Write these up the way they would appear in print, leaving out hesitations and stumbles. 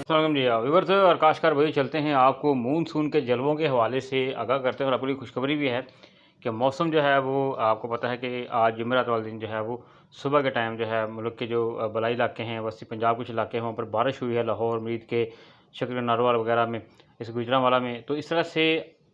अस्सलाम जी व्यूअर्स और काशकार भाई, चलते हैं आपको मूनसून के जलवों के हवाले से आगाह करते हैं। और आपकी खुशखबरी भी है कि मौसम जो है वो आपको पता है कि आज जुमेरात वाले दिन जो है वो सुबह के टाइम जो है मुल्क के जो बलाई इलाके हैं, वस्ती पंजाब कुछ इलाके हैं, वहाँ पर बारिश हुई है। लाहौर, मीर के, शक्कर नारवाल वगैरह में, इस गुजरांवाला में। तो इस तरह से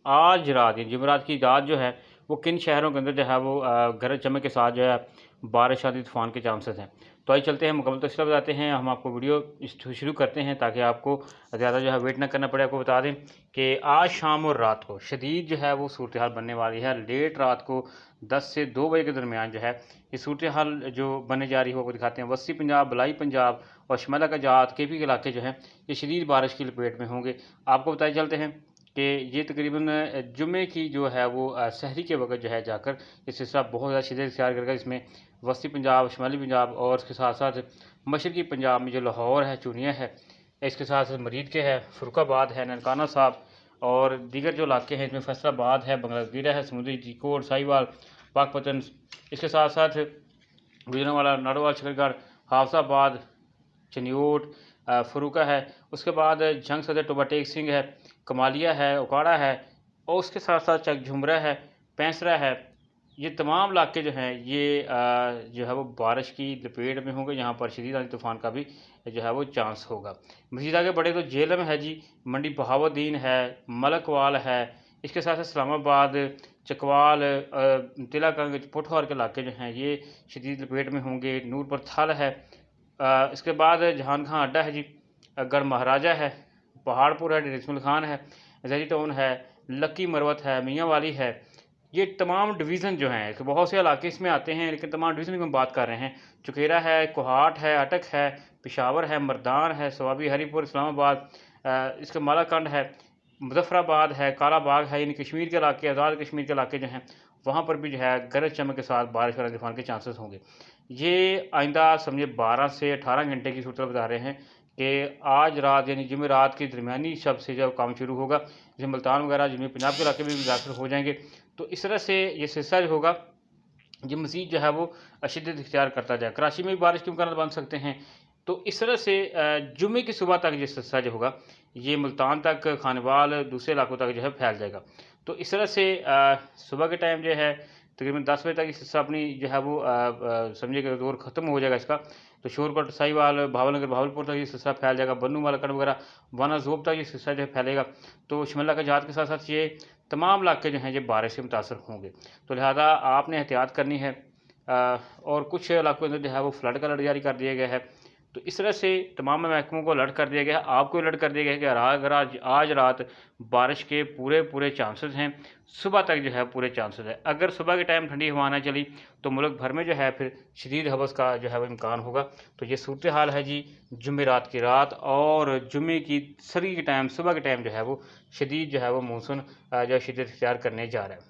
आज रात या जुमेरात की रात जो है वो किन शहरों के अंदर जो है वो गरज चमक के साथ जो है बारिश आदि तूफ़ान के चांसेस हैं। तो आइए चलते हैं, मुकम्मल तफसील बताते हैं। हम आपको वीडियो शुरू करते हैं ताकि आपको ज़्यादा जो है वेट ना करना पड़े। आपको बता दें कि आज शाम और रात को शदीद जो है वो सूरत हाल बनने वाली है। लेट रात को 10 से 2 बजे के दरमियान जो है ये सूरत हाल जो बनने जा रही है वो दिखाते हैं। वस्ती पंजाब, बलाई पंजाब और शमाला का जात KP के इलाके जो हैं ये शदीद बारिश की लपेट में होंगे। आपको बताए चलते हैं कि ये तकरीबन जुम्मे की जो है वो सहरी के वक्त जो है जाकर ये सिलसिला बहुत ज़्यादा शिद्दत इख्तियार करेगा। इसमें वस्ती पंजाब, शुमाली पंजाब और उसके साथ साथ मशरकी पंजाब में जो लाहौर है, चूनिया है, इसके साथ साथ मरीद के है, फरुखाबाद है, ननकाना साहब और दीगर जो इलाके हैं, इसमें फैसलाबाद है, बंगलागीरा है, समुद्री चिकोट, साहिवाल, पाकपतन, इसके साथ साथ गुजरांवाला, नारोवाल, शकरगढ़, हाफसाबाद, चनियोट, फरूका है। उसके बाद जंग सदर, टोबा टेक सिंह है, कमालिया है, उकाड़ा है और उसके साथ साथ चक झुमरा है, पैंसरा है। ये तमाम इलाके जो हैं ये जो है वो बारिश की लपेट में होंगे, यहाँ पर शदीद आंधी तूफ़ान का भी जो है वो चांस होगा। मज़ीद आगे बढ़े तो झेलम है जी, मंडी बहावुद्दीन है, मलकवाल है, इसके साथ साथ इस्लामाबाद, चकवाल, तिलाकंग, पुठौर के इलाके जो हैं ये शदीद लपेट में होंगे। नूरपुर थल है, इसके बाद जहान खां अड्डा है जी, गढ़ महाराजा है, पहाड़पुर है, डेरिस्मल खान है, जैजी टाउन है, लक्की मरवत है, मियाँ वाली है। ये तमाम डिवीज़न जो हैं कि बहुत से इलाके इसमें आते हैं, लेकिन तमाम डिवीज़न की हम बात कर रहे हैं। चुकेरा है, कोहाट है, अटक है, पेशावर है, मर्दान है, सवाबी, हरीपुर, इस्लामाबाद, इसके मालाकंड है, मुजफ्फराबाद है, कालाबाग है। यानी कश्मीर के इलाके, आज़ाद कश्मीर के इलाके जो हैं वहाँ पर भी जो है गरज चमक के साथ बारिश और तूफ़ान के चांसेस होंगे। ये आइंदा समझे 12 से 18 घंटे की सूरत बता रहे हैं कि आज रात यानी जुमेरात की दरमियानी शब से जब काम शुरू होगा, जैसे मुल्तान वगैरह जनूबी पंजाब के इलाके में भी दाखिल हो जाएंगे। तो इस तरह से ये सिलसिला जो होगा ये मज़ीद जो है वो शिद्दत इख्तियार करता जाए। कराची में भी बारिश के इम्कान बन सकते हैं। तो इस तरह से जुम्मे की सुबह तक ये सिलसिला जो होगा ये मुल्तान तक, खानेवाल, दूसरे इलाकों तक जो है फैल जाएगा। तो इस तरह से सुबह के टाइम जो है तकरीबन 10 बजे तक ये सिलसिला अपनी जो है वो समझिए कि दौर ख़त्म हो जाएगा इसका। तो शोरकोट, साहिवाल, भावलनगर, भावलपुर तक ये सिलसिला फैल जाएगा। बन्नू, मालकंड वगैरह, वाना ज़ोब तक ये सिलसिला जो है फैलेगा। तो शमला का जहाद के साथ साथ ये तमाम इलाके जो हैं ये बारिश से मुतासर होंगे। तो लिहाजा आपने एहतियात करनी है। और कुछ इलाकों के अंदर जो है वो फ्लड का अलर्ट जारी कर दिया गया है। तो इस तरह से तमाम महकमों को अलर्ट कर दिया गया है। आपको अलर्ट कर दिया गया है कि अगर आज रात बारिश के पूरे चांसेस हैं, सुबह तक जो है पूरे चांसेस है। अगर सुबह के टाइम ठंडी हवा ना चली तो मुल्क भर में जो है फिर शदीद हवस का जो है वो इम्कान होगा। तो ये सूरत हाल है जी जुमेरात की रात और जुम्मे की सरी के टाइम, सुबह के टाइम जो है वो शदीद जो है वो मौसम जो शिद्दत इख्तियार करने जा रहा है।